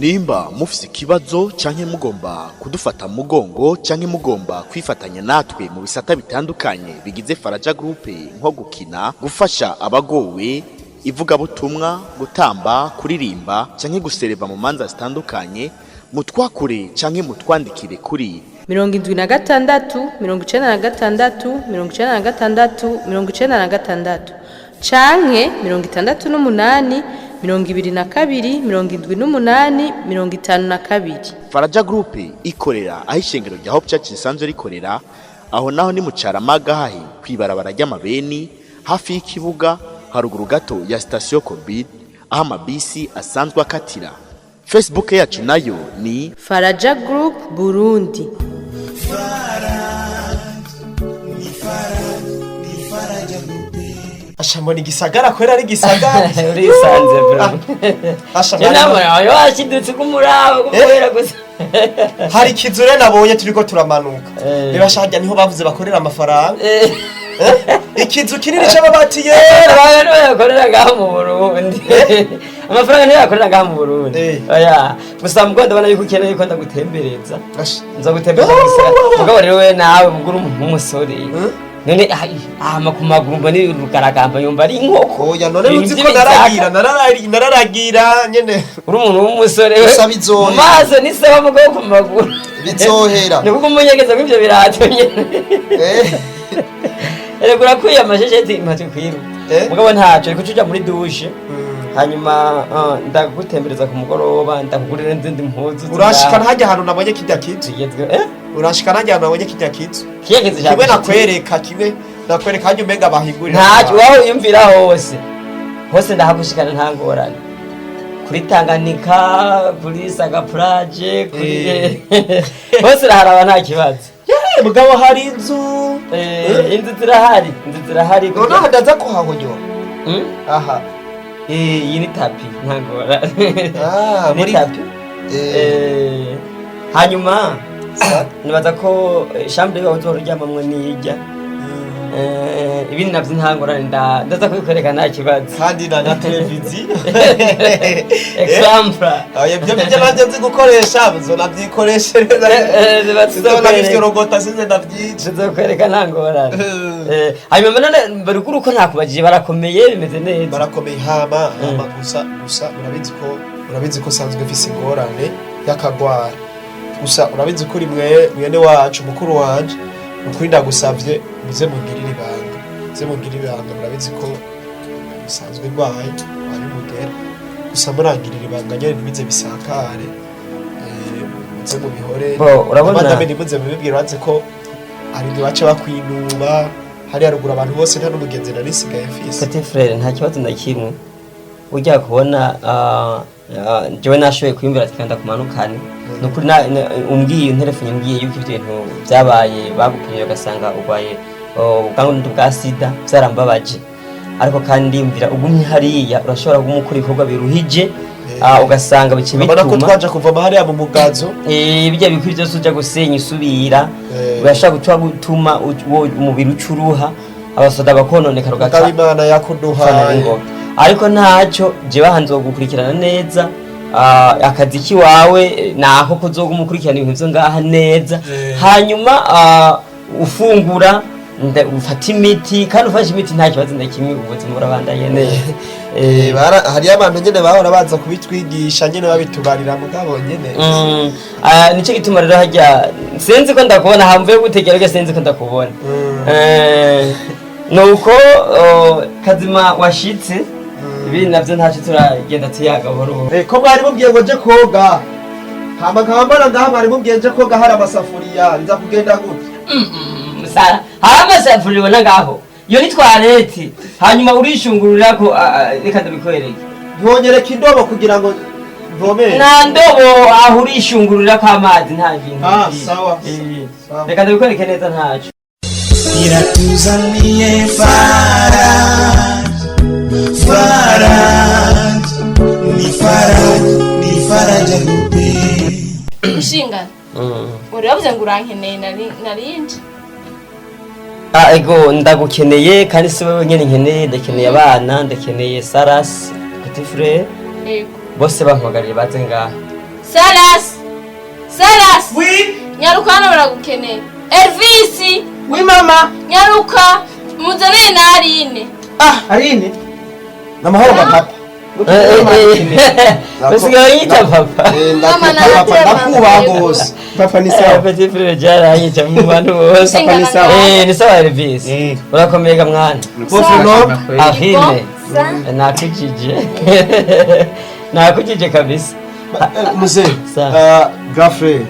nimba mufise ikibazo canke mugomba kudufata mugongo canke mugomba kwifatanya natwe mu bisata bitandukanye bigize Faraja Group nko gukina, gufasha abagowe, ivugabutumwa, gutamba, kuririmba canke gusereva mu manza zitandukanye, mutwakure canke mutwandikire kuri 76 96 96 96 canke 68 22 78 52. Faraja Group ikorera aho ishengero rya Hope Church risanzwe rikorera, aho naho ni mu Caramaga hahi kwibarabara ry'amabeni hafi y'ikibuga haruguru gato ya station Covid aho amabisi asanzwe akatira. Facebook yacu nayo ni Faraja Group Burundi. Ashambona igisagara kwera ari gisagara urisanze bro. Ashambona yo ashidutse kumuraba kumwera gusa. Hari kizure nabonye turiko turamanuka. Bibashajya niho bavuze bakorera amafaranga. Ikizu kinini c'ababati yera abantu bakorera ngaho mu Burundi. Amafaranga niyo yakorera ngaho mu Burundi. Oya, gusa mugondo bana yuko ukeneye ko ndagutembereza. Nza gutembereza gusa. Mugabo rero we nawe muguru umusore. None amakumaguru mbani rukaragamba yumva ari inkoko. Oya none uzi ko nararagira nyene. Uri umuntu w'umusore we. Maze ni sawa mugabo ku maguru. Bizohera. Nikuko umunyegeza kw'ivyo birato nyene. Erekura kwiya amashesheti imati kwiru. Mugabo ntaco ariko cuja muri douche. Hanyuma ndagutembereza ku mugoroba ndakugurira n'izindi mpuzu. Urashika ntajya hano nabonye kijya kitu. Urashika ntajya hano nabonye kijya kitu. Kibe nakwereka kibe nakwereka hajye umenga bahigurira. Ntaco waho yumvira hose. Hose ndahagushikana ntangorane. Kuri Tanganyika, kuri Saga Plage, kuri hose raharaba nta kibazo. Mugabo hari inzu. Inzu zirahari. None hadaza kuhahonyo. Aha. Iyi ni tapi ntangora. Muri tapi. Hanyuma nibaza ko chambre yawe uzoryamamwe nijya. Ibindi navyo ntangorane ndaza kubikwereka nta kibazo. Kandi na televiziyo. Example. Ibyo nanje nzi gukoresha bizo navyikoreshereza. Bazona bifite rogota sinze ndavyica. Nzokwereka ntangorane. Hanyuma none barukuru ko ntakubajije barakomeye bimeze neza. Barakomeye hama gusa urabizi ko sanzwe mfise ingorane yakagwara. Gusa urabizi ko mwene wacu mukuru wanje ukuri ndagusavye muze mugirira ibanga murabizi ko bisanzwe rwaye ari mugera gusa murangirira ibanga nyene ntibize bisakare muze mu bihore urabona madame nibuze mubibwira baze ko ari bace bakwinuba hari harugura abantu bose nta n'umugenzi na nisigaye fisi. Petit frère nta kibazo ndakimwe ujya kubona jewe nashoboye kwiyumvira ati kanda kumanukane nukuri umbwiye telefone mbwiye yuko ibyo bintu byabaye bagupimye ugasanga urwaye ubwandu bwa sida byarambabaje ariko kandi mvira ugumye hariya urashobora kumukora ibikorwa biruhije ugasanga bice bituma ubona ko twaje kuva hariya mu mugazo bijya bikuri byose uja gusenya isubira urashaka gutuma umubiri ucuruha abasoda bakononeka rugaca Imana yakuduhaye ariko ntacyo je bahanze gukurikirana neza akazi kiwawe naho kuzogumukurikirana ibintu byo ngaha neza hanyuma ufungura ufata imiti kandi ufashe imiti nta kibazo ndakimwe ubuzima burabandanye neza. Hari abantu nyene bahora baza kubitwigisha nyene babitubarira mugabo nyene nico gituma rero hajya sinzi ko ndakubona hamvuye gutegerege sinzi ko ndakubona nuko kazima washitse ibindi navyo ntacyo turagenda tuyagaboro ko mwari mubwiye ngo je koga hama kambara ngaha mwari mubwiye je koga hari amasafuriya nza kugenda gute musara hari amasafuriya ubona ngaho iyo ni toilette hanyuma urishungurira ko reka ndabikwereke ntonyereka indobo kugira ngo mvomere nta ndobo aho urishungurira ko amazi nta bintu sawa reka ndabikwereke neza ntacyo iratuzaniye Faraja Group. Ushingana uravuze ngo urankeneye narinje ego ndagukeneye kandi si wowe nyene nkeneye ndakeneye abana ndakeneye Saras Petit frère bose bampamagariye baze ngaha Salas Oui. nyaruka hano baragukeneye. Elvis Oui mama. nyaruka muzane na Aline. Aline. Namahoro papa. basigaye yita papa Mama na ndakubaha gose. Papa ni sawa. petit frère jaranyita mu bantu bose Papa ni sawa. ni sawa Elvis urakomeye mwana Bofino. ahine nakujije kabisa Muzee. Sa. Gafre.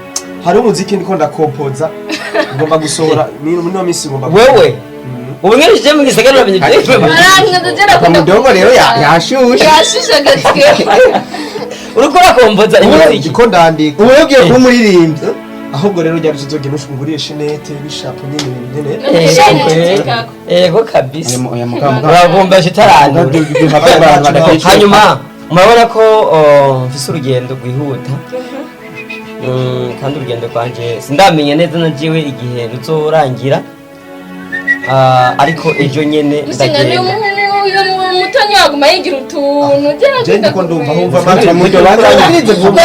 Hari umuziki ndiko ndakompoza. Ngomba gusohora no misi ngomba. wewe ubu nk'ije mu gisagara uramenye ibyo Arangiza dogera Papa mudogo rero yashushe. yashushe gatwe. uriko urakomboza imiziki Ndiko ndandika. Ubu ugiye kumuririmbyi. Ahubwo rero ryari tuzogenda ushunguriye shinete bishapo nyine. ego kabisa Oya muganga. uragomba shitarani hanyuma murabona ko mfise urugendo rwihuta kandi urugendo rwanje sindamenye neza na jewe igihe ruzorangira ariko ejo nyene ndagenda uyu mutoni waguma yigira utuntu Je ndiko ndumva humva amatwi Mudo batangirize vuba.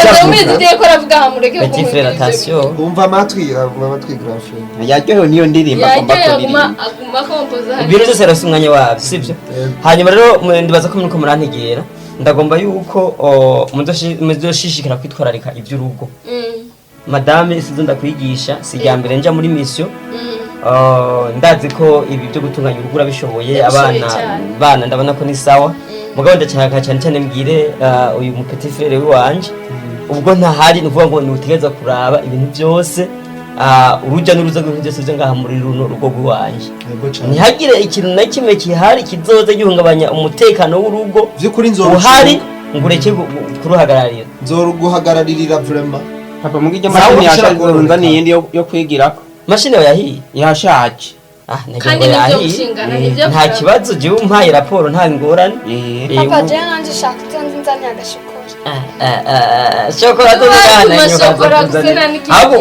ko aravuga hamureke petit frère attention humva amatwi Gafre. Yaryohewe niyo ndirimbo agomba kuririmba. aguma kompoza ibintu byose rero si umwanya wabyo sibyo hanyuma rero ndibaza ko muriko murantegera ndagomba yuko muzoshishikara kwitwararika ivy'urugo madame sizo ndakwigisha si rya mbere nja muri mission ndazi ko ibi byo gutunganya urugo urabishoboye abana ndabona ko ni sawa mugabo ndacaka cyane cyane mbwire uyu mu petit frère wanje ubwo ntahari nuvuga ngo nutegeza kuraba ibintu byose uruja n'uruza rw'ibintu byose ngaha muri runo rugo rwanje ntihagire ikintu na kimwe kihari kizoza gihungabanya umutekano w'urugo Vyukuri uhari ngureke kuruhagararira nzoruguhagararirira vraiment. Papa mugije mashini yashazunza niyindi yo kwigirako. mashine yahiye Yashaje. kandi nibyo gushingana nibyo nta kibazo jewe umpaye raporo nta ngorane Papa je nanje shaka tonzi nzani agashokora. shokora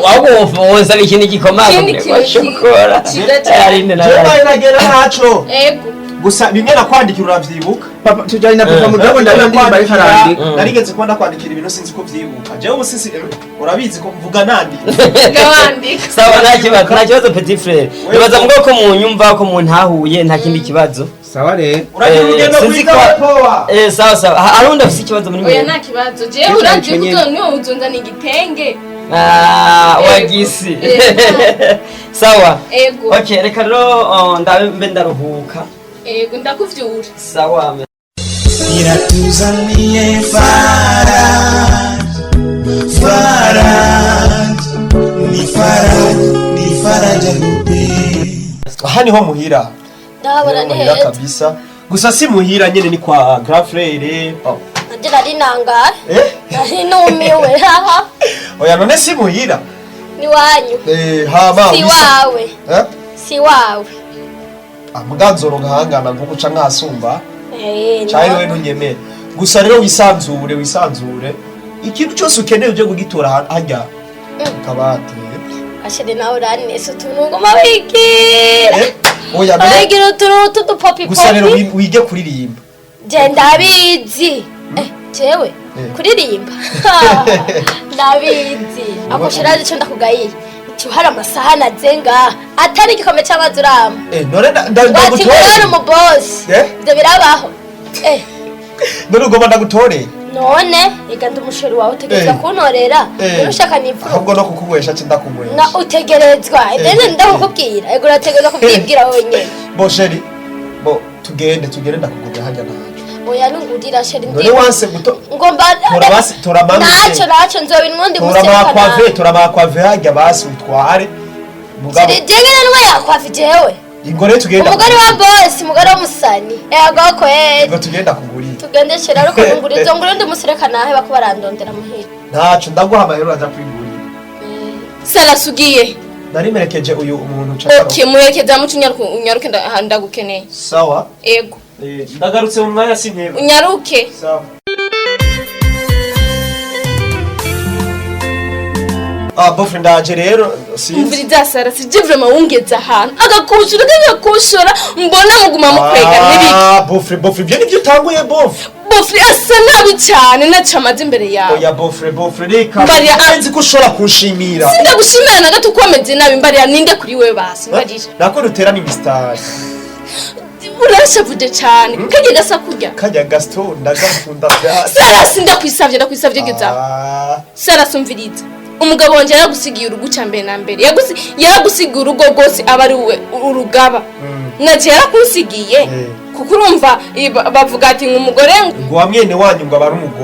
ahubwo woza ikintu gikomanga shokora arinde Je nagera naco. ego Gusa bimwe nakwandikira uravyibuka. Papa tujanye na papa mudogo ndabindimba ifarandi. Narigeze kuba ndakwandikira ibintu sinzi ko vyibuka. Jewe ubu urabizi ko mvuga nandi. gawandika sawa nta kibazo petit frère bibaza ngo ko munyumva ko muntahuye nta kindi kibazo Sawa rero. Uragira urugendo sinzi kwiga ko- powa. sawa arundi afite ikibazo muri oya mwe nta kibazo jewe uravye kuzo niwo uzonzana igitenge wagisi sawa ego okay reka rero ndabe ndaruhuka ego ndakuvyura sawa Iratuzaniye ni faraja groupe. Aha niho muhira. Ndabona Muhira neza. kabisa. Gusa si muhira nyene ni kwa Grand Frère. Nanje nari nangara. Eh? Nari numiwe haha. Oya none si muhira. Ni wanyu. Hama. Si wawe. Eh? Si wawe. Muganzoro ngahangana nkuko ca nkasumba. Cyari we No. ntunyemere. Gusa rero wisanzure. Ikintu cyose ukeneye uje kugitora hajya. Kabati. Ashede nawe uranese utuntu ngoma wigira. Oya none. Wigira utuntu tudupopi Gusa rero popi. wige kuririmba. Je ndabizi. Jewe kuririmba. Ndabizi. Ako shiraje cyo ndakugayira. Tuhara amasaha nazenga atari igikombe cy'amazurama. None Bati rero mu boss. Ibyo birabaho. None ugomba ndagutore. None ega ndumusheri wawe utegerezwa kuntorera. Urushaka nipfu. Ahubwo no kukugwesha cyendakugwesha. Na utegerezwa. Ndene ndakubwira. Ego urategerezwa kubyibwira wenyine. Bo sheri. Bo tugende ndakugurira hajya naco. Oya nungurira sheri ndi. None wanse guto. Ngomba tora mami. Naco nzobinwundi musekana. Tora makwave hajya basi utware. Mugabo. Jengene nwe yakwafi jewe. Ingore tugenda. Umugore wa boss, umugore wa musani. Ego ko Ngo tugenda kugurira. tugende sheri ariko nungurira ngure ndi muserekana ahe bako barandondera muhira. Ntaco ndaguha amahero aza kwigurira. Salasugiye Narimerekeje uyu umuntu cakaro. okay muherekeza mucu unyaruke ndagukeneye Sawa. ego Ndagarutse mu mwanya sinteba. unyaruke Sawa. Bofre ndaje rero sinzi. umviriza Sara sije vraiment wungeza ahantu agakushura mbona muguma mukwega nibiki Bofre ibyo nibyo utanguye bofre. bofre asa nabi cyane naca amaze imbere yawe oya bofre reka Mbariya, nzi ko ushobora kunshimira sindagushimira na gato ko wameze nabi mbarira ninde kuri we basi mbarira nako duterana imisitari urashavuje cyane kajya gasa kurya kajya Gaston ndagakunda byase sarasi ndakwisavye gezaho sarasi umviriza umugabo wanje yaragusigiye urugo cyambere na mbere yaragusigiye urugo rwose aba ari urugaba naje yarakunsigiye kuko urumva bavuga ati nk'umugore ngo wamwene wanyu ngo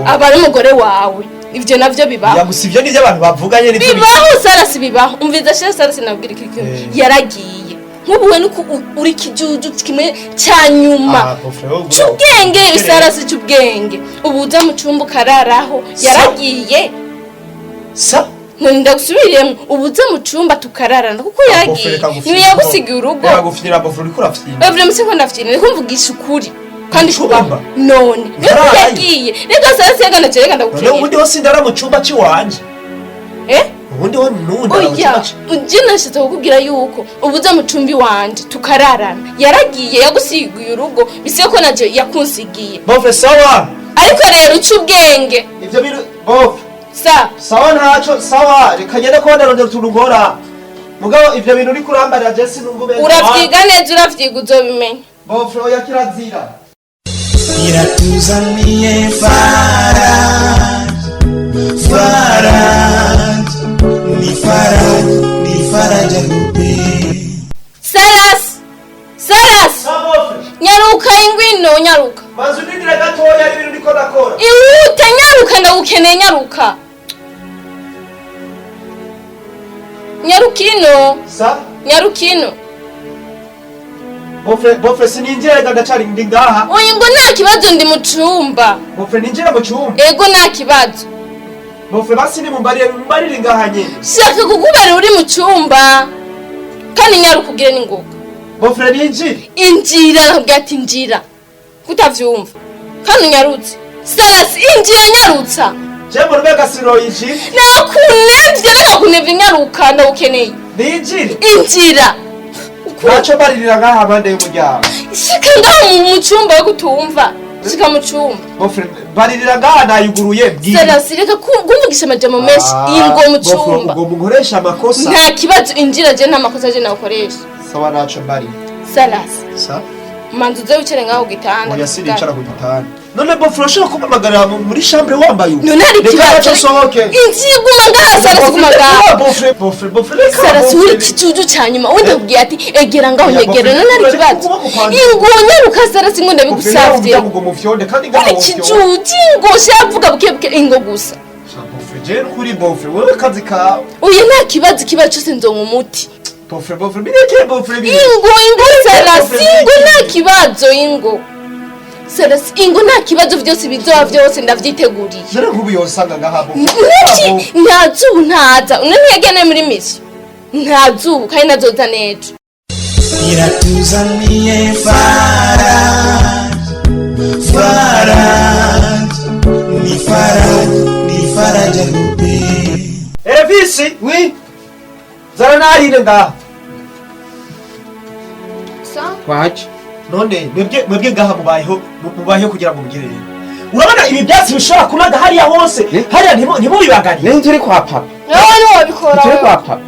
aba ari umugore wawe ivyo navyo bibaho yagusivyo nivyo abantu bavuganye nivyo bibaho sarasi bibaho umviriza sarasi nabwira ikintu yaragiye nk'ubuwe nuko uri kijuju kimwe cyanyuma cyubwenge isarasi cyubwenge ubuza mu cyumba kararaho yaragiye sa nunda gusubiriyemo ubuza mu cyumba tukararana kuko yaragiye niwe yagusigiye urugo yagufyira bofre uri kurafyira bavure mu sekonda afyira niko mvugisha ukuri kandi kuba none yagiye reka sarasi yagana cyereka ndagukiriye ubundi ho sindara mu cyumba cy'iwanje ubundi ho nunda oya ujina nshitse kukubwira yuko ubuza mu cumbi wanje tukararana yaragiye yagusigiye urugo bise ko naje yakunsigiye bofre sawa ariko rero ucubwenge ivyo bintu bofre sawa ntaco sawa reka ngende ko ndarondera turugora mugabo ivyo bintu uri kurambarira je sinumva uravyiga neza uravyiga uzobimenya bofre oya kirazira iratuzaniye Faraj ni faraja grupe Saras nyaruka ingwino nyaruka mazu nindira gatoya ari ibintu ndiko nakora ihute nyaruka ndagukeneye nyaruka nyarukino nyarukino bofre sininjira reka ndacari ndi ngaha oya ngo nta kibazo ndi mu cumba bofre ninjira mu cumba ego nta kibazo bofre basi ni mumbarire ngaha nyene shaka kukubera uri mu cumba kandi nyaruka ugire n'ingoga bofre ninjire injira nakubwira ati injira kutavyumva kandi unyarutse sarasi injira nyarutsa jembo rubega siroyinjira nakunevye reka kunevya nyaruka ndawukeneye ninjire injira naco baririra ngaha abande y'umuryango shika ngaho mu cumba yo kutumva shika mu cumba bofre baririra ngaha nayuguruye sarasi reka kumvugisha amajambo menshi ingo mu cumba ngo mukoresha amakosa nta kibazo injira je nta makosa je nawukoresha sawa naco mbari sarasi sa manzu uze wicare ngaho gitanda oya siricara ku gitanda none bofre urashobora kumpamagarira muri chambre wambaye ubu none ari kibazo sohoke inziguma ngaha sarasi guma ngaha bofre sarasi uri kicuju cyanyuma wenda kubwiye ati egera ngaho nyegera none ari kibazo ingonya ruka sarasi ngo ndabigusavye uri kicuju ingo shavuga buke ingo gusa je kuri bofre wewe kazi ka uyu nta kibazo kiba cyose nzonga umuti bofre bireke bofre ingo sarasi ingo nta kibazo ingo sarasi ingo nta kibazo byose bizoba byose ndavyiteguriye nare nkubu yosanga ngaha ntazubu ntaza unene yagene muri misi ntazubu kandi nazoza nejo iratuzaniye ni faraja grupe Visi oui zara nahire ngaha kwaje none mwebwe ngaha mubayeho kugira ngo mugirire urabona ibi byatsi bishobora kunaga hariya hose hariya ntimubibagariye nzi uri kwa papa nawe wabikora turi kwa papa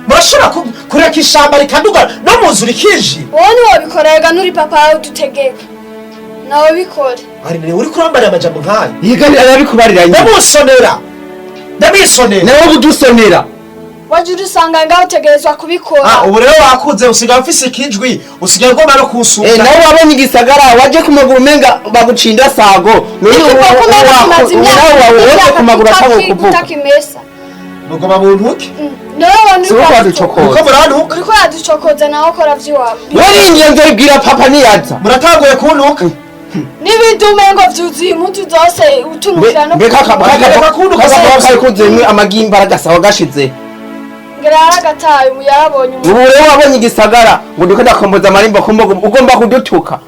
murashobora kureka ishamba rikanduga no muzu rikije wowe wabikora ega nturi papa wawe udutegeka nawe bikore ari none uri kurambarira amajambo nk'ayo yiganira arabikubarira nyine ndabisonera nawe budusonera waje udusanga ngaho utegerezwa kubikora ubu rero wakuze usigaye ufise ikijwi usigaye ugomba no kunsura nawe wabonye igisagara waje ku maguru umenga bagucinda sago nawe wawe ku maguru atanga kuvuga mugoma mu ntuke uko muranuka uriko uraducokoza nawe ukora vy'iwawe waringiye nzobibwira papa niyaza muratanguye kuntuka n'ibidume ngo vyuzuye impuzu zose utunukira no kari kuzemwe amagimba aragasaho gashize ngira yaragataye ubu yarabonye ubu rero wabonye igisagara ngo ndiko ndakomboza amarimba kumbogo ugomba kudutuka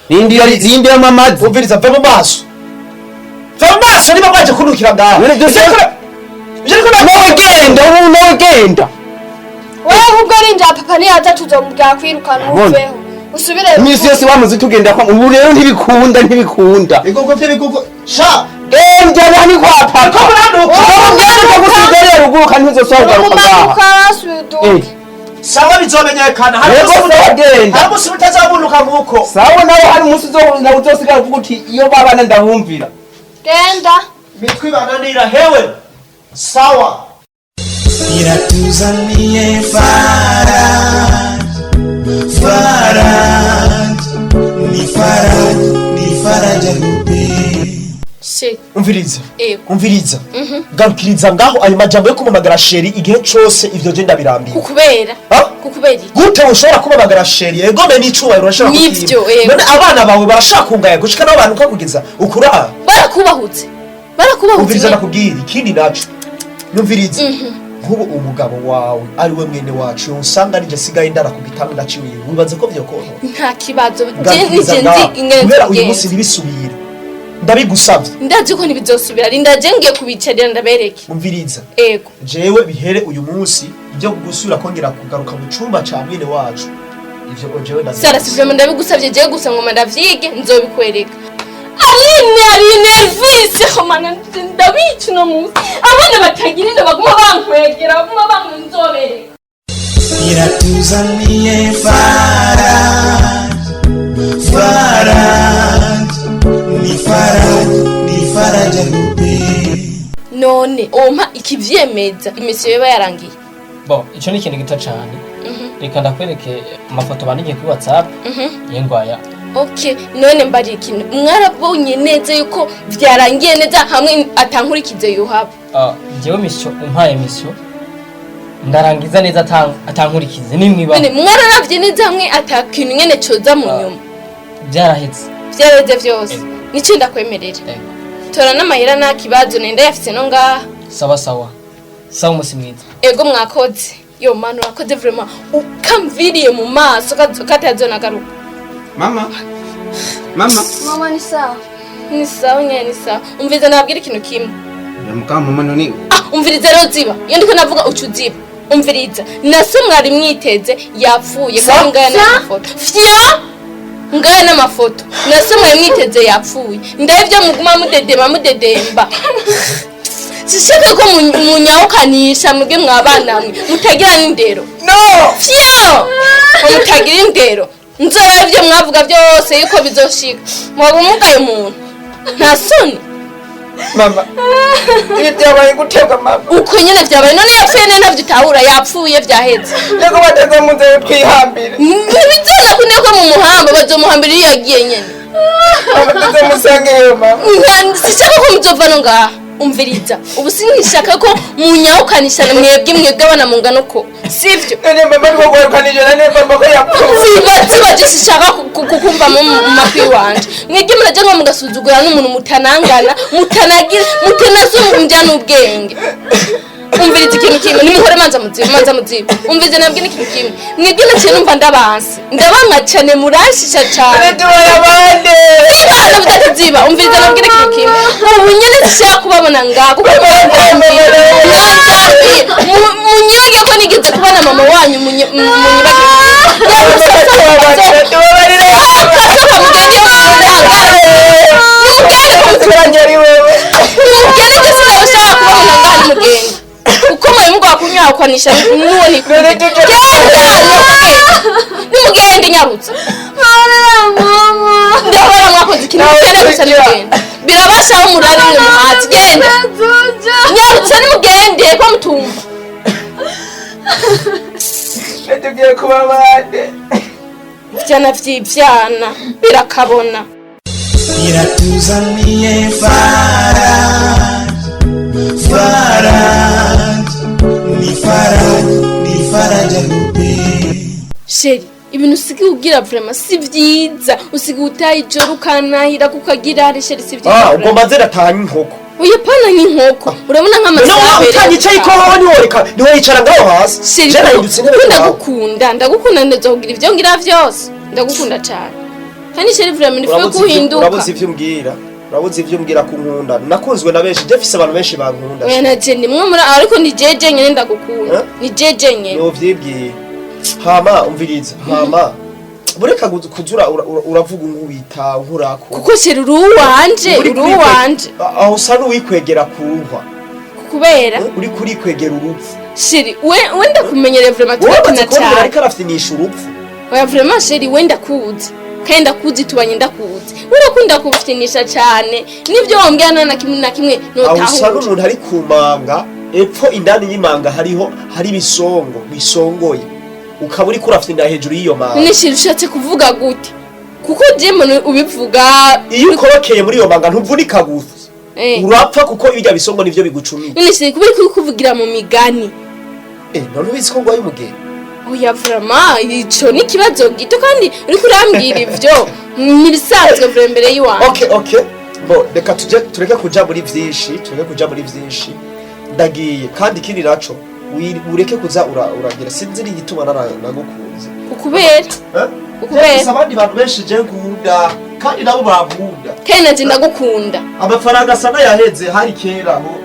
rindira mamazi umviriza va mu maso niba mwaje kunukira ngaho nogenda wewe ubwo rinja papa niyaza tuzomubwira kwirukana uveho usubire imisi yose wamuze tugenda kwa ubu rero ntibikunda Ibigogo by'ibigogo sha njye bani kwa papa ugende ko gusigaye ruguru kandi uzosohoka ngaha sawa bizomenyekana harimo sibutazabunuka nkuko sawa nawe hari umunsi uzosigara uvuga uti iyo babana ndabumvira genda mitwe bananira hewe sawa iratuzaniye ni faraja rupe sheri umviriza ego umviriza garukiriza ngaho ayo majambo yo kumamagara sheri igihe cose ivyo je ndabirambiye kukubera iki gute ushobora kumamagara sheri egome n'icubahiro urashobora Nivyo, kukira ego. none abana bawe barashaka kungaya gushika n'abo bantu ukakugeza ukura barakubahutse umviriza nakubwira ikindi naco numviriza nk'ubu umugabo wawe ari we mwene wacu usanga nije sigaye ndara ku gitanda ndaciwe wibaze ko vyokora nta kibazo Garukiriza nzi ngaho, ingene kubera uyu munsi tugenza ntibisubire ndabigusavye ndazi ko ntibizosubira rindaje ngiye kubicarira ndabereke umviriza ego jewe bihere uyu munsi ibyo gusubira kongera kugaruka mu cumba ca mwene wacu ivyo jewe sara sivyo ndabigusavye je gusa ngoma ndavyige nzobikwereka Aline vise komana ndabica no musi abana batagira inda baguma bankwegera baguma bankunzobereka iratuzaniye ni faraja rupe none ompa ikivyemeza imisiyo yoba yarangiye bo ico ni ikintu gito cane reka ndakwereke amafoto bandikiye kuri WhatsApp y'ingwaya okay none mbari ikintu mwarabonye neza yuko vyarangiye neza hamwe atankurikize yuhaba jewe misyo umpaye misyo ndarangiza neza atankurikize nimwiba none mwararavye neza hamwe atakintu nyene coza mu nyuma byarahetse vyareze vyose nico ndakwemerera tora n'amahera nta kibazo nenda yafise no ngaha sawa umusi mwiza ego mwakoze yo manu urakoze vraiment ukamviriye mu maso katazona garuka mama Mama ni sawa. ni sawa nyene ni sawa umviza nabwira ikintu kimwe mukama mama none umviriza rero ziba iyo ndiko navuga ucuziba umviriza nase mwari mwiteze yapfuye kandi ngaya n'amafoto fya ngaya n'amafoto nase mwari mwiteze yapfuye ndabyo muguma mudedemba sishaka ko munyawukanisha mwebwe mwabana mwe mutagira n'indero no fya mutagira indero nzora ibyo mwavuga byose yuko bizoshika mwaba umugaye umuntu nta soni mama ibi byabaye gutega mama uko nyene vyabaye none yapfuye nene ntavyo utahura yapfuye vyaheze rego bateze mu nzira twihambire ntibizona kunde ko mu muhamba bazomuhambira iyo yagiye nyene bateze musangeyo mama sishaka ko muzova no ngaha umviriza ubu sinishaka ko munyawukanisha mwebwe abana mungana uko sivyo none mama niko gwarukanije nane mama ko yapfuye ziba je sishaka kukumva mu makwi wanje mwebwe muraje ngo mugasuzugura n'umuntu mutanangana mutanagira mutanazumvya n'ubwenge umviriza ikintu kimwe nimuhore manza muziba umviriza nabwe n'ikintu kimwe mwebwe naciye numva ndabanka cane muranshisha cane abande ibana bidatiziba umviriza nabwe n'ikintu kimwe ubu nyene sishaka kubabona ngaho kuko munyibage ko nigeze kubona mama wanyu munyibage uko mwayimuga kunyakwanisha nuwo ni nimugende nyarutse ndabona mwakoze ikintu cyane gusa nimugende birabashaho murarire muhati genda nyarutse nimugende ko mutumva tugiye kuba bande vyana vyivyana birakabona iratuzaniye ni faraja rupe sheri ibintu usigaye ugira vraiment si vyiza usigaye utaha ijoro ukanahira kukagira hari sheri si vyiza ugomba nzira atanye inkoko uyapana nk'inkoko urabona nk'amasaha no utanyicaye ko niwo yicara ngaho hasi sheri je nahindutse intebe ndagukunda ndazogira ivyo ngira vyose ndagukunda cane kandi sheri vraiment nifuye kuhinduka urabuze ivyo mbwira ku nkunda nakunzwe na benshi je fise abantu benshi bankunda oya naje nimwe muri ariko ni jeje nyene ndagukunda ni jeje nyene no vyibwiye hama umviriza hama bureka kuzura uravuga nk'ubita nkurako kuko sheri uruwanje aho usa n'uwikwegera kuruhwa kubera uri kurikwegera urupfu sheri we ndakumenyereye vraiment turakina cyane ariko arafinisha urupfu oya vraiment sheri we ndakuzi kandi ndakuzi tubanye ndakuzi urakunda kufinisha cyane nibyo wambwira na kimwe aho usa n'umuntu ari kumanga epfo indani y'imanga hari bisongo bisongoye ukaba uri kurafina hejuru y'iyo manga ni sheri ushatse kuvuga gute kuko jemwe ubivuga iyo ukorokeye muri iyo manga ntuvunika gusa urapfa kuko ibyo bisongo nivyo bigucumira ni sheri kubera kuvugira mu migani none ubizi ko ngwaye umugeni oya vraiment ico ni kibazo gito kandi uri kurambira ivyo ni bisanzwe vure mbere yiwanje okay bo reka tureke kuja muri vyinshi ndagiye kandi kindi naco ureke kuza uragira sinzi n'igituma nagukunze ukubera abandi bantu benshi je nkunda kandi nabo bankunda kandi nje ndagukunda amafaranga sana yaheze hari kera ho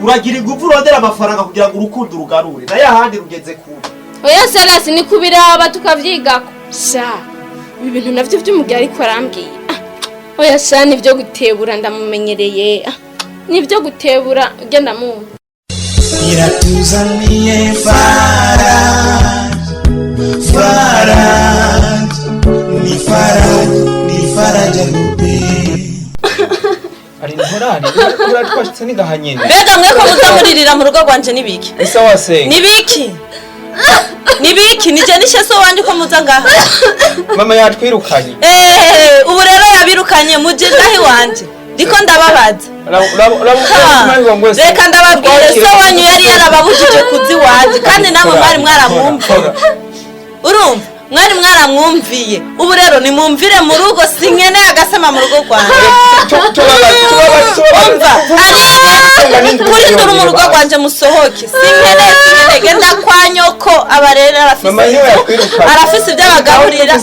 uragira ingufu urondera amafaranga kugira ngo urukundo rugarure naye ahandi rugeze kure oya serasi ni kubiraba tukavyigako sha ibi bintu navyo vy'umugabo ariko arambwiye oya sha nivyo gutebura ndamumenyereye nivyo gutebura ugenda mu iratuzaniye ni faraja rupe ari ntorari uratwashitse nigahanyene mbega mweko muzamuririra mu rugo rwanje nibiki ese wase nibiki nije nishe so wanje ko muza ngaha mama yatwirukanye ubu rero yabirukanye muje ngahi wanje ndiko ndababaza reka ndababwire so wanyu yari yarababujije kuzi wanje kandi namwe mwari mwaramwumviye urumva mwari mwaramwumviye ubu rero nimumvire mu rugo sinkene agasema mu rugo rwanje kuri nduru mu rugo rwanje musohoke sinkene genda kwa nyoko abarera arafise iby'abagaburira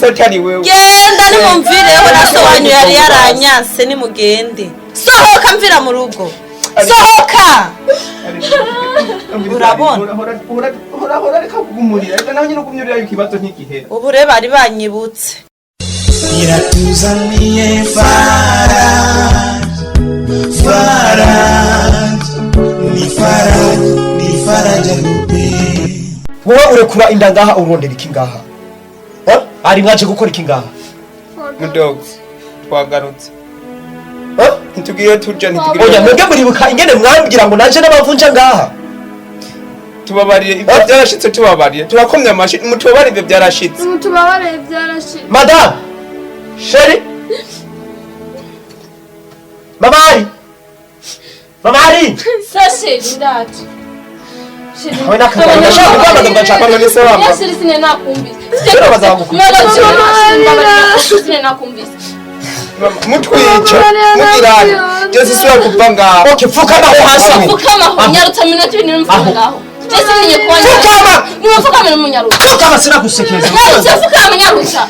genda nimumvireho naso wanyu yari yaranyanse nimugende sohoka mvira mu rugo sohoka urabona hora reka kugumurira reka naho nyine ugumyurira ikibazo nk'igihera ubu rero bari banyibutse iratuzaniye ni faraja rupe wowe urekura inda ngaha urondera iki ngaha ari mwaje gukora iki ngaha mudogs twagarutse ntitugiye turya oya mwebwe muribuka ingene mwambwira ngo naje n'abavunja ngaha tubabarire ibyo byarashitse tubabarire turakomye amashi mutubabarire ibyo byarashitse madame chérie mamari sase ndati wewe nakabona shaka kwamaga ngachapa ngene sawa yes sine nakumbisa sero sine nakumbisa mutwica mugirane byose siwa kupanga okay fukama hasi fukama nyarutsa minota 2 n'umfungaho Jesse niye kwanya fukama ni fukama n'umunyarutsa fukama sina gusekeza fukama nyarutsa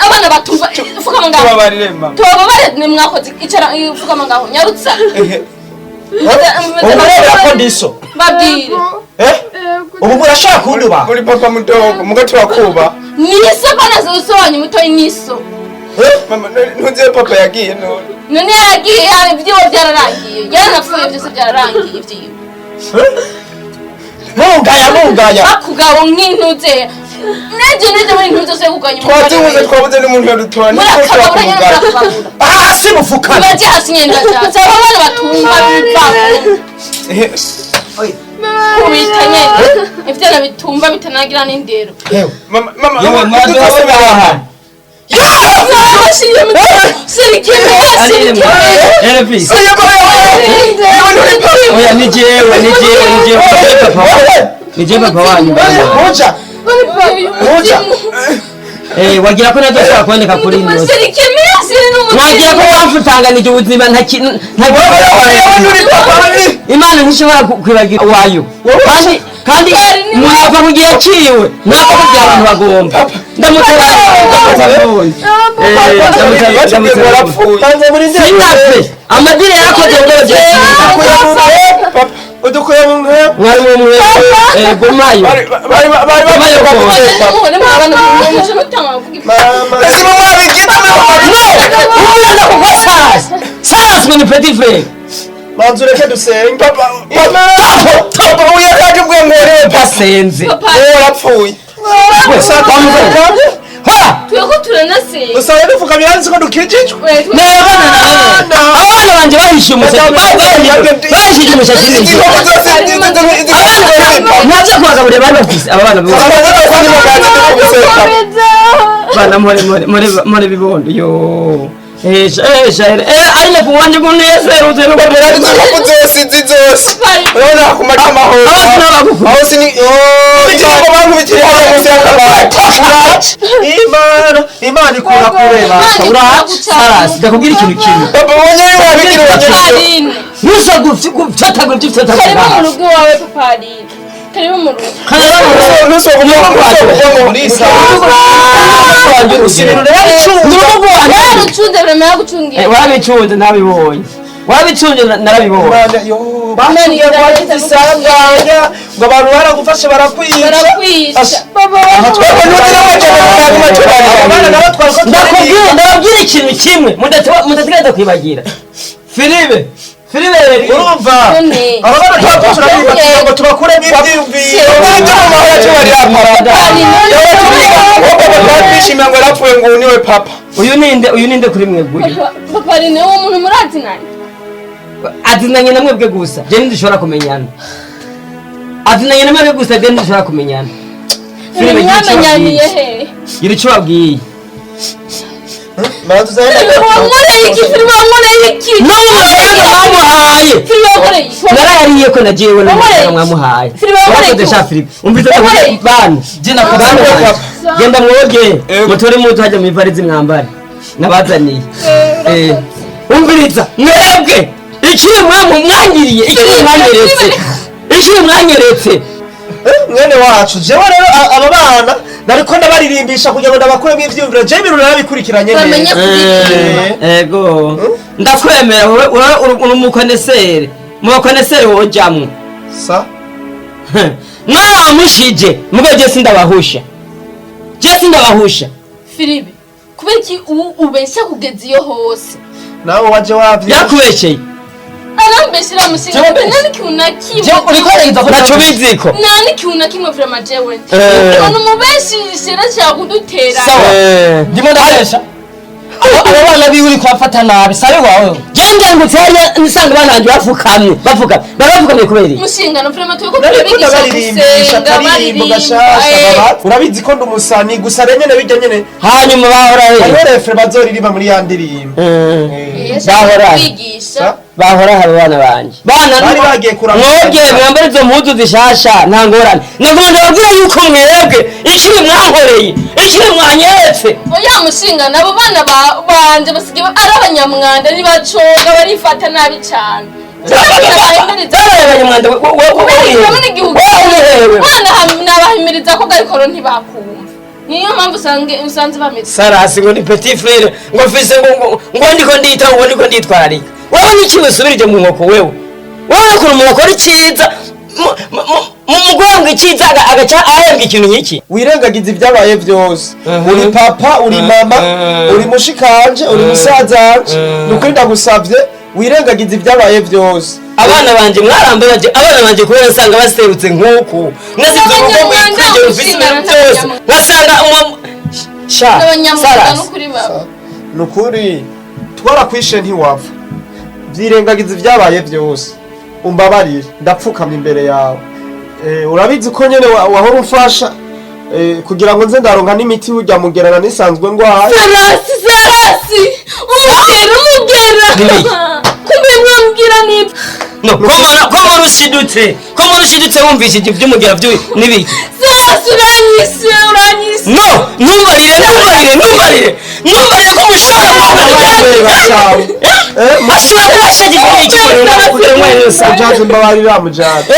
abana batumva fukama ngaho tubabarire mama tubabarire ni mwakoze icara fukama ngaho nyarutsa umureba kondiso babwire ubu murashaka kunduba muri papa mudogo mugatura kuba niso bana zosobanyu mutoyi niso mama ntuze papa yagiye none yagiye ibyo byararangiye yaranapfuye byose byararangiye ibyo mungaya akugabo nk'intuze neje muri ntuze se kuganya twabuze n'umuntu yarutora hasi mufukama baje hasi nyenda cyane abana batumva biva kubitanye ifite na bitumba bitanagira n'indero mama mwadose wagira ko nadoshobora kuboneka kuri ino wagira ko wamfutanganije ubuzima imana ntishobora kwibagira wayo kandi mwava mu gihe ciwe nako kugira abantu bagomba sinapfe amadire yakoze ngo udukuye mu nkwebu mwari mu mwe gomayo bari baguteka ese mama bigita umwana kuko sasa ngo ni petit frère manzu reke dusenge papa uyakaje ubwengere pasenze urapfuye Tuyako turanasenga. usanga dupfukamye hanze ko dukijijwe abana banje bahishe umusatsi bahishije umusatsi ntabyo kubagaburira bari bafise aba bana bana more bibondo yo aile kuwanje kunese uzero kwa zose urabona kumata amahoro aho sini ikigo bantu bikiri hano munsi y'akabati imana ikura kureba urahasarasi ndakubwira ikintu kimwe papa wonye wabikira wonye nusa gufata gufata Karibu mu rugo wawe papa Aline. Karibu mu rugo. nusa kumukwato muri isa Urucunde vrema yagucungiye. warabicunze nabibonye warabicunze narabibonye bamani yagize isanganya ngo abantu baragufashe barakwica ndababwira ikintu kimwe mudategereza kwibagira Filibe urumva aba bana twakuzura bibagira ngo tubakuremo ibyiyumviro n'ibyo mu mahoro cyo bari yapara twishimira ngo yarapfuye ngo niwe papa uyu ninde kuri mwebwe Papa Aline wo muntu muratinanye. azinanye na mwebwe gusa je ntidushobora kumenyana azinanye na mwebwe gusa je ntidushobora kumenyana Filibe Mwamenyaniye he? gira icyo wabwiye Wamureye iki? Filibe wamureye iki? n'amafaranga mwamuhaye Filibe wamureye iki? narayariye ko nagiyewe n'amafaranga mwamuhaye Filibe wamureye iki? sha Filibe umvise bana jina kubana genda mwoge mutore mutu hajya mu ivarizi mwambare nabazaniye umviriza mwebwe ikiri mwanyiriye ikiri mwanyeretse mwene wacu jewe rero aba bana nariko ndabaririmbisha kugira ngo ndabakuremo ivyumviro je ibintu narabikurikiranye neza ego ndakwemera wowe uri umukonesere mu bakonesere wojamwo sa mwamushije mugabo je sindabahusha Filibe kubera iki ubeshya kugeza iyo hose? nawe waje wavye yakubesheye Arambeshira mushinga nani kiuna kimwe. naco biziko Nani kiuna kimwe vrema jewe. Ono mubeshishira cya kudutera. ndimo ndabesha abo bana biwe uri kwafata nabi sabe wawe genda ngo tsaya nisanga bananje bafukamye kubera Mushinga no vrema tuyoko baririmbisha karirimbo gashasha urabizi ko ndumusani gusa renyene bijya nyene hanyuma bahora he refre bazoririmba muri ya ndirimbo bahora hari bana banje bari bagiye kuramba mwebwe mwambara izo mpuzu zishasha nta ngorane nagomba ndababwira yuko mwebwe ikiri mwankoreye ikiri mwanyeretse oya mushinga nabo bana banje basigaye ari abanyamwanda nibacoga barifata nabi cyane nabahimiriza ko garikoro ntibakumva niyo mpamvu usanze bameze sarasi ngo ni petit frere ngo mfise ngo ndiko ndiyitaho ngo ndiko nditwararika wowe n'ikiwe subirije mu nkoko wewe kuri mu nkoko ari cyiza mu mugongo icyiza agaca ahembwa ikintu nk'iki wirengagiza ibyabaye byose uri papa uri mama uri mushikanje uri musazanje nukuri ndagusavye wirengagiza ibyabaye byose abana banje mwarambaje abana banje kubera nsanga baserutse nk'uku mwasize umugongo kwigera ufise byose wasanga nukuri twarakwishe ntiwapfa byirengagiza ibyabaye byose umbabarire ndapfukamye imbere yawe urabizi ko nyene wahora umfasha kugira ngo nze ndaronka n'imiti ujya mugerana nisanzwe ngwaye sarasi umugera kumbe mwambwira nibyo no ko murushidutse wumvishije iby'umugera n'ibiki sarasi uranyise no numbarire ko mushobora ashobora kuba ashagije ikintu kugira ngo mwese jaje mbabarira mujaje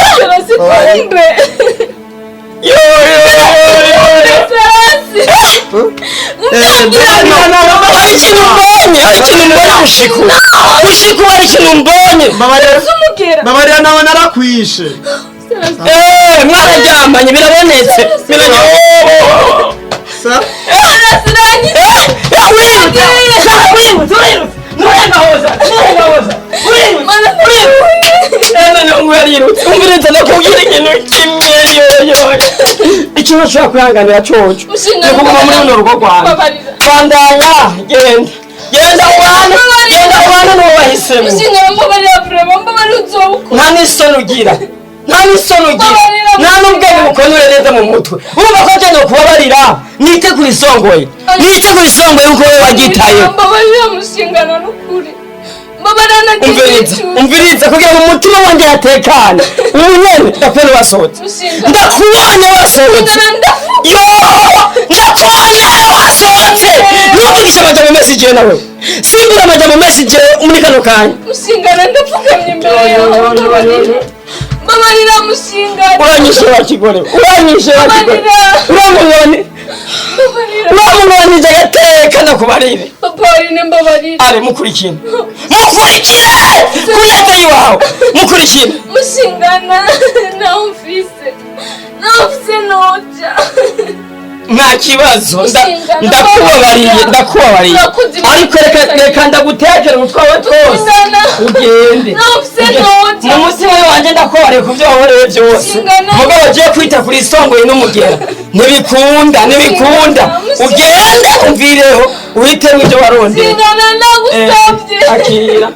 mbonye hari ikintu mbonye mushiku hari ikintu mbonye babarira nawe narakwishe mwararyamanye birabonetse umviriza nakubwira ikintu kimwe ikintu ushobora kwihanganira coco ni kuguma muri runo rugo rwanjye bandanya genda ubane n'uwo wahisemo nta n'isoni ugira nta n'ubwenge bukonure neza mu mutwe urumva ko agenda kubabarira nite ku isongoye kuko wowe wagitayeho umviriza kugira ngo umutima wanjye yatekane ubu nyene ndakubona wasohotse ndakubonye wasohotse ntuvugishe amajambo menshi igihe nawe simbura amajambo menshi igihe muri kano kanya uranyishe wa kigore uramunganije agateka ndakubarire ari mukurikira kuyateye iwawe mukurikira nta kibazo ndakubabariye ariko reka ndagutekere umutwawe twose ugende mu mutima wanjye ndakubabariye ku byo wahoreye byose mugabo ugiye kwita kuri isongoye n'umugera ntibikunda ugende umvireho uhitemo ibyo warondeye akira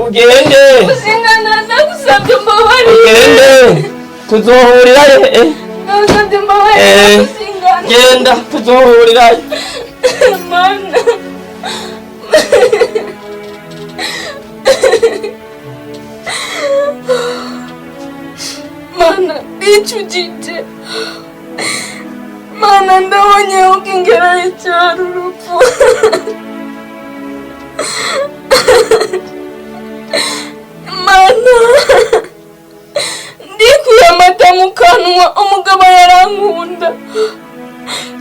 ugende tuzohurirayo genda tuzohurirayo mana icujije mana ndabonye ukingerayo cyari urupfu mana ndikuye amata mu kanwa umugabo yarankunda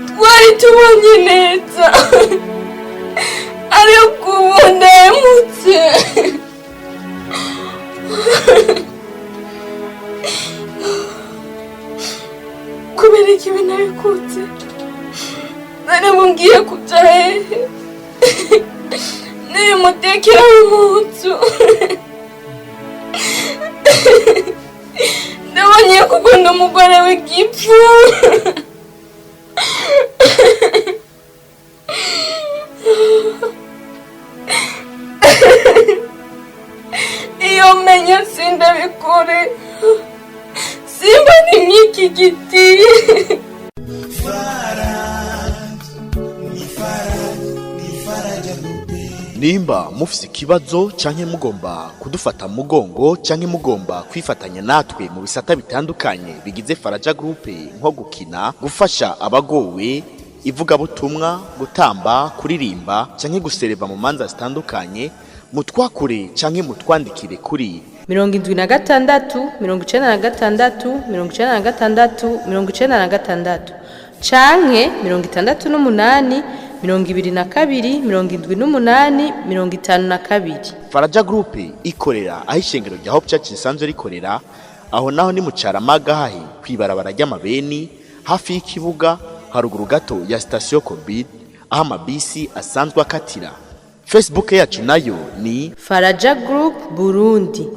twari tubanye neza ariko ubu ndahemutse kubera ikibi nabikutse nari ngiye kuja hehe nimutekera mu nzu ndabonye kugunda umugore w'igipfu iyo menya sindabikore simba n'imyiki giti nimba mufise ikibazo canke mugomba kudufata mugongo canke mugomba kwifatanya natwe mu bisata bitandukanye bigize Faraja Group nko gukina gufasha abagowe ivugabutumwa gutamba kuririmba canke gusereva mu manza zitandukanye mutwakure canke mutwandikire kuri 76 96 96 96 canke 68 22 78 52. Faraja Group ikorera aho ishengero rya Hope Church risanzwe rikorera aho naho ni mu Caramaga hahi kwibarabara ry'amabeni hafi y'ikibuga haruguru gato ya station Covid aho amabisi asanzwe akatira. Facebook yacu nayo ni Faraja Group Burundi.